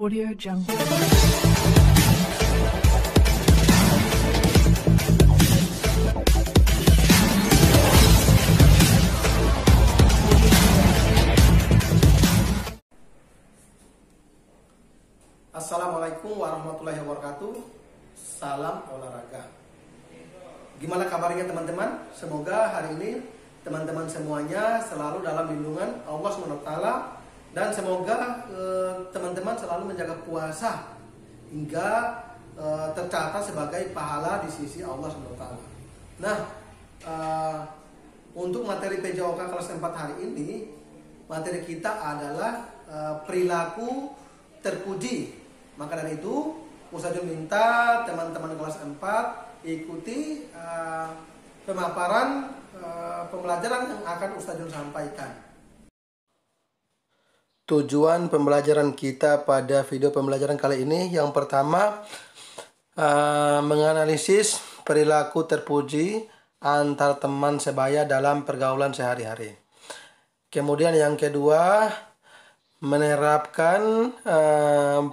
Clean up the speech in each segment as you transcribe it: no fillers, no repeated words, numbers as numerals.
Audio Jungle. Assalamualaikum warahmatullahi wabarakatuh. Salam olahraga. Gimana kabarnya teman-teman? Semoga hari ini teman-teman semuanya selalu dalam lindungan Allah SWT, dan semoga teman-teman selalu menjaga puasa hingga tercatat sebagai pahala di sisi Allah SWT. Nah, untuk materi PJOK kelas 4 hari ini, materi kita adalah perilaku terpuji. Maka dari itu, Ustaz minta teman-teman kelas 4 ikuti pemaparan pembelajaran yang akan Ustaz sampaikan. Tujuan pembelajaran kita pada video pembelajaran kali ini, yang pertama, menganalisis perilaku terpuji antar teman sebaya dalam pergaulan sehari-hari. Kemudian yang kedua, menerapkan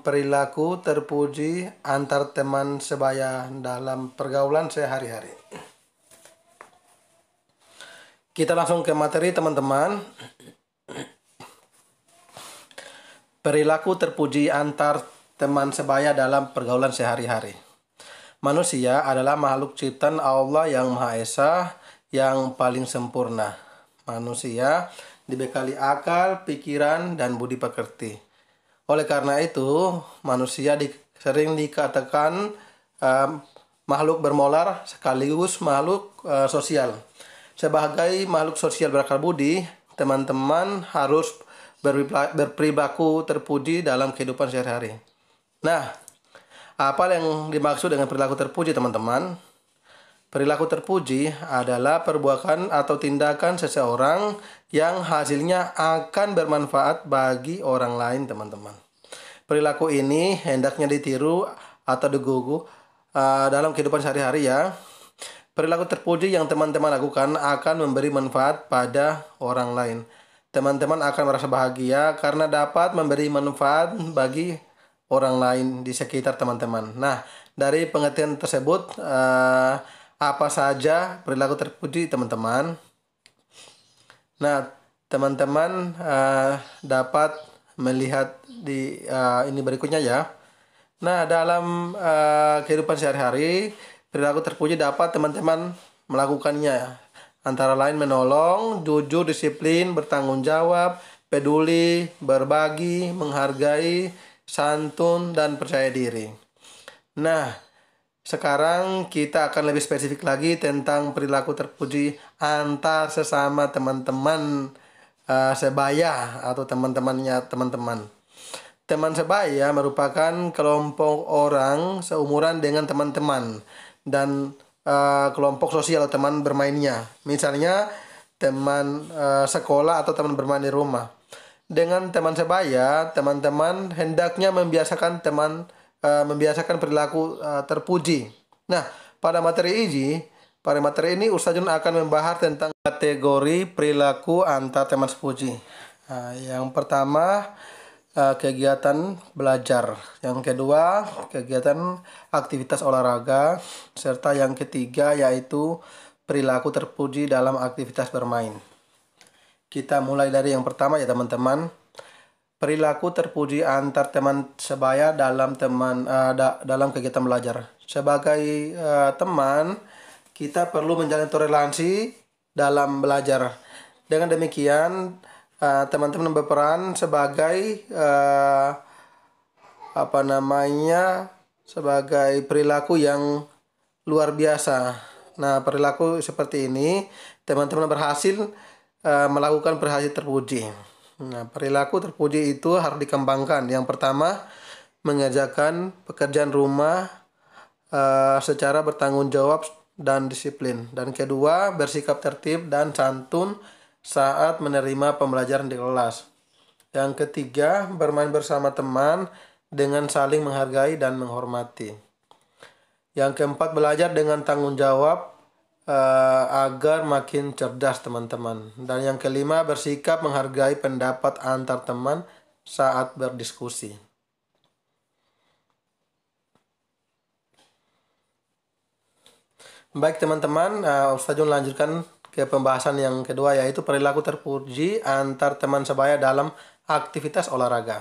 perilaku terpuji antar teman sebaya dalam pergaulan sehari-hari. Kita langsung ke materi teman-teman. Perilaku terpuji antar teman sebaya dalam pergaulan sehari-hari. Manusia adalah makhluk ciptaan Allah yang Maha Esa, yang paling sempurna. Manusia dibekali akal, pikiran, dan budi pekerti. Oleh karena itu, manusia sering dikatakan makhluk bermolar sekaligus makhluk sosial. Sebagai makhluk sosial berakal budi, teman-teman harus berperilaku terpuji dalam kehidupan sehari-hari. Nah, apa yang dimaksud dengan perilaku terpuji, teman-teman? Perilaku terpuji adalah perbuatan atau tindakan seseorang yang hasilnya akan bermanfaat bagi orang lain, teman-teman. Perilaku ini hendaknya ditiru atau digugu dalam kehidupan sehari-hari ya. Perilaku terpuji yang teman-teman lakukan akan memberi manfaat pada orang lain. Teman-teman akan merasa bahagia karena dapat memberi manfaat bagi orang lain di sekitar teman-teman. Nah, dari pengertian tersebut, apa saja perilaku terpuji, teman-teman? Nah, teman-teman dapat melihat di ini berikutnya ya. Nah, dalam kehidupan sehari-hari, perilaku terpuji dapat teman-teman melakukannya. Antara lain menolong, jujur, disiplin, bertanggung jawab, peduli, berbagi, menghargai, santun, dan percaya diri. Nah, sekarang kita akan lebih spesifik lagi tentang perilaku terpuji antar sesama teman-teman sebaya atau teman-temannya teman-teman. Teman sebaya merupakan kelompok orang seumuran dengan teman-teman dan kelompok sosial atau teman bermainnya. Misalnya teman sekolah atau teman bermain di rumah. Dengan teman sebaya, teman-teman hendaknya membiasakan perilaku terpuji. Nah, pada materi ini Ustaz akan membahas tentang kategori perilaku antar teman sepuji. Nah, yang pertama, kegiatan belajar. Yang kedua, kegiatan aktivitas olahraga. Serta yang ketiga yaitu perilaku terpuji dalam aktivitas bermain. Kita mulai dari yang pertama ya teman-teman. Perilaku terpuji antar teman sebaya dalam kegiatan belajar. Sebagai teman, kita perlu menjalin toleransi dalam belajar. Dengan demikian, teman-teman berperan sebagai sebagai perilaku yang luar biasa. Nah, perilaku seperti ini teman-teman berhasil melakukan perilaku terpuji. Nah, perilaku terpuji itu harus dikembangkan. Yang pertama, mengerjakan pekerjaan rumah secara bertanggung jawab dan disiplin. Dan kedua, bersikap tertib dan santun saat menerima pembelajaran di kelas. Yang ketiga, bermain bersama teman dengan saling menghargai dan menghormati. Yang keempat, belajar dengan tanggung jawab agar makin cerdas teman-teman. Dan yang kelima, bersikap menghargai pendapat antar teman saat berdiskusi. Baik teman-teman, Ustaz Jun lanjutkan ke pembahasan yang kedua, yaitu perilaku terpuji antar teman sebaya dalam aktivitas olahraga.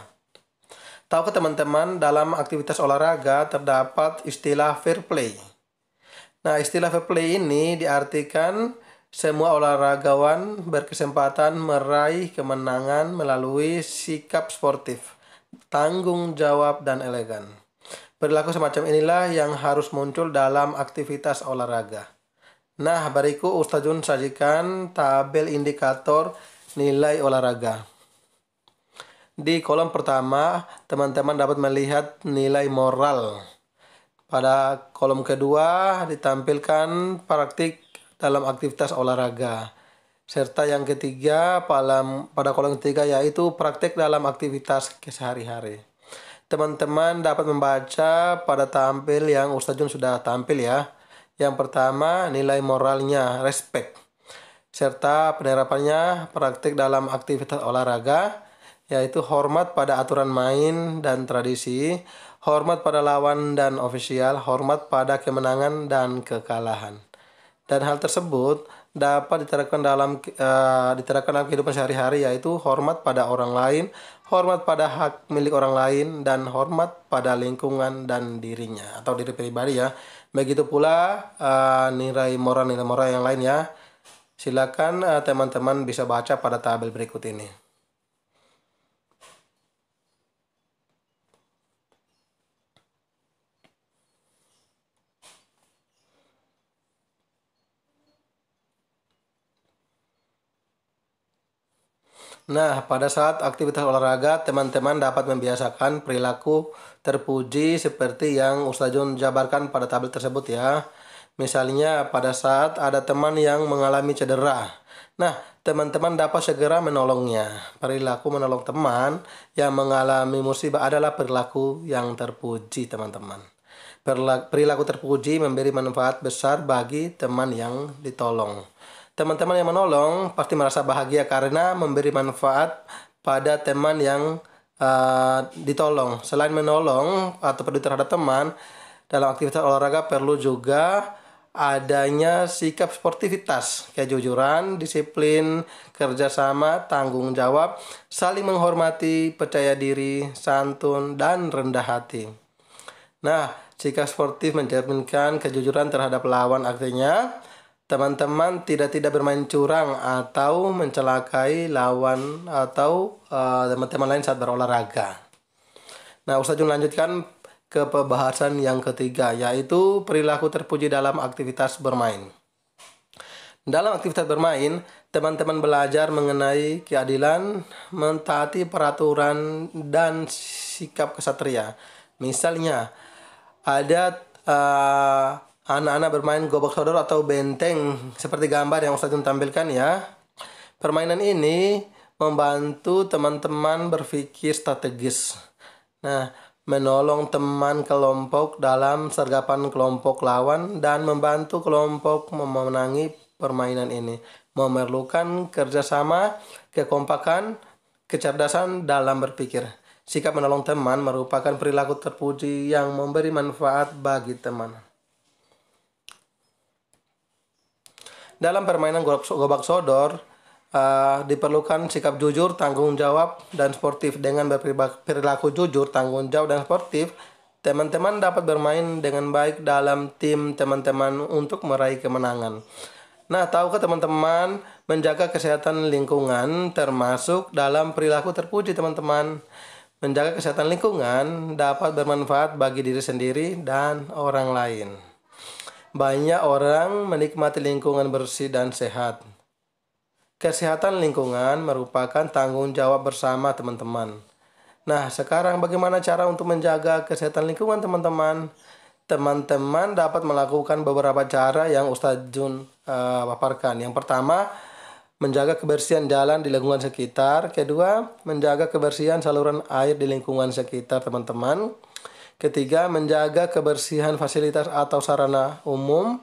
Tahukah teman-teman, dalam aktivitas olahraga terdapat istilah fair play. Nah, istilah fair play ini diartikan semua olahragawan berkesempatan meraih kemenangan melalui sikap sportif, tanggung jawab, dan elegan. Perilaku semacam inilah yang harus muncul dalam aktivitas olahraga. Nah, berikut Ustaz Jun sajikan tabel indikator nilai olahraga. Di kolom pertama, teman-teman dapat melihat nilai moral. Pada kolom kedua ditampilkan praktik dalam aktivitas olahraga. Serta yang ketiga, pada kolom ketiga yaitu praktik dalam aktivitas kesehari-hari. Teman-teman dapat membaca pada tampil yang Ustaz Jun sudah tampil ya. Yang pertama, nilai moralnya, respect. Serta penerapannya praktik dalam aktivitas olahraga, yaitu hormat pada aturan main dan tradisi, hormat pada lawan dan ofisial, hormat pada kemenangan dan kekalahan. Dan hal tersebut dapat diterapkan dalam kehidupan sehari-hari, yaitu hormat pada orang lain, hormat pada hak milik orang lain, dan hormat pada lingkungan dan dirinya atau diri pribadi ya. Begitu pula nilai moral yang lain ya. Silakan teman-teman bisa baca pada tabel berikut ini. Nah, pada saat aktivitas olahraga, teman-teman dapat membiasakan perilaku terpuji seperti yang Ustaz Jun jabarkan pada tabel tersebut ya. Misalnya pada saat ada teman yang mengalami cedera. Nah, teman-teman dapat segera menolongnya. Perilaku menolong teman yang mengalami musibah adalah perilaku yang terpuji, teman-teman. Perilaku terpuji memberi manfaat besar bagi teman yang ditolong. Teman-teman yang menolong pasti merasa bahagia karena memberi manfaat pada teman yang ditolong. Selain menolong atau peduli terhadap teman, dalam aktivitas olahraga perlu juga adanya sikap sportivitas, kejujuran, disiplin, kerjasama, tanggung jawab, saling menghormati, percaya diri, santun, dan rendah hati. Nah, sikap sportif mencerminkan kejujuran terhadap lawan, artinya teman-teman tidak bermain curang atau mencelakai lawan atau teman-teman lain saat berolahraga. Nah, Ustaz Jun lanjutkan ke pembahasan yang ketiga, yaitu perilaku terpuji dalam aktivitas bermain. Dalam aktivitas bermain, teman-teman belajar mengenai keadilan, mentaati peraturan, dan sikap kesatria. Misalnya, ada anak-anak bermain gobak sodor atau benteng seperti gambar yang Ustaz Jun tampilkan ya. Permainan ini membantu teman-teman berpikir strategis. Nah, menolong teman kelompok dalam sergapan kelompok lawan dan membantu kelompok memenangi permainan ini. Memerlukan kerjasama, kekompakan, kecerdasan dalam berpikir. Sikap menolong teman merupakan perilaku terpuji yang memberi manfaat bagi teman. Dalam permainan gobak sodor, diperlukan sikap jujur, tanggung jawab, dan sportif. Dengan berperilaku jujur, tanggung jawab, dan sportif, teman-teman dapat bermain dengan baik dalam tim teman-teman untuk meraih kemenangan. Nah, tahukah teman-teman, menjaga kesehatan lingkungan termasuk dalam perilaku terpuji, teman-teman. Menjaga kesehatan lingkungan dapat bermanfaat bagi diri sendiri dan orang lain. Banyak orang menikmati lingkungan bersih dan sehat. Kesehatan lingkungan merupakan tanggung jawab bersama, teman-teman. Nah, sekarang bagaimana cara untuk menjaga kesehatan lingkungan, teman-teman? Teman-teman dapat melakukan beberapa cara yang Ustaz Jun paparkan. Yang pertama, menjaga kebersihan jalan di lingkungan sekitar. Kedua, menjaga kebersihan saluran air di lingkungan sekitar, teman-teman. Ketiga, menjaga kebersihan fasilitas atau sarana umum.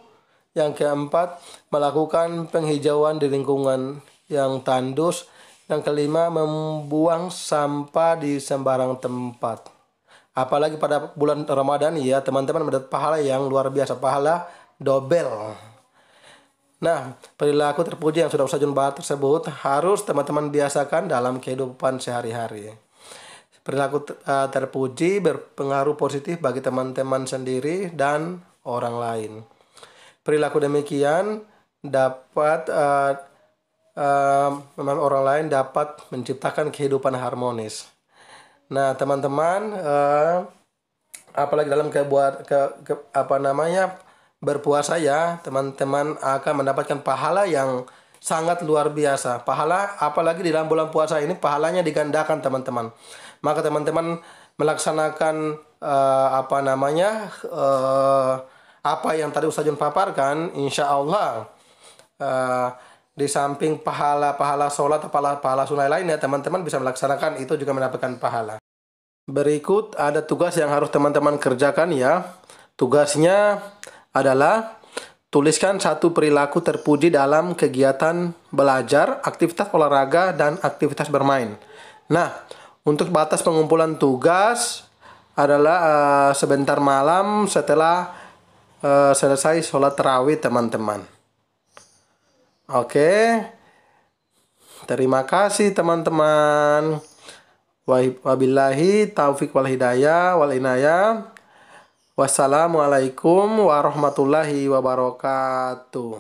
Yang keempat, melakukan penghijauan di lingkungan yang tandus. Yang kelima, membuang sampah di sembarang tempat. Apalagi pada bulan Ramadan ya, teman-teman mendapat pahala yang luar biasa, pahala dobel. Nah, perilaku terpuji yang sudah Ustaz Jun bahas tersebut harus teman-teman biasakan dalam kehidupan sehari-hari. Perilaku terpuji berpengaruh positif bagi teman-teman sendiri dan orang lain. Perilaku demikian dapat orang lain dapat menciptakan kehidupan harmonis. Nah, teman-teman, apalagi dalam berpuasa ya, teman-teman akan mendapatkan pahala yang sangat luar biasa. Pahala apalagi di dalam bulan puasa ini pahalanya digandakan, teman-teman. Maka teman-teman melaksanakan apa yang tadi Ustaz Jun paparkan, insya Allah di samping pahala sholat, pahala sunnah lainnya, teman-teman bisa melaksanakan itu juga mendapatkan pahala. Berikut ada tugas yang harus teman-teman kerjakan ya. Tugasnya adalah tuliskan satu perilaku terpuji dalam kegiatan belajar, aktivitas olahraga, dan aktivitas bermain. Nah, untuk batas pengumpulan tugas adalah sebentar malam setelah selesai sholat tarawih, teman-teman. Oke, terima kasih teman-teman. Wabillahi taufiq wal hidayah wal inayah. Wassalamualaikum warahmatullahi wabarakatuh.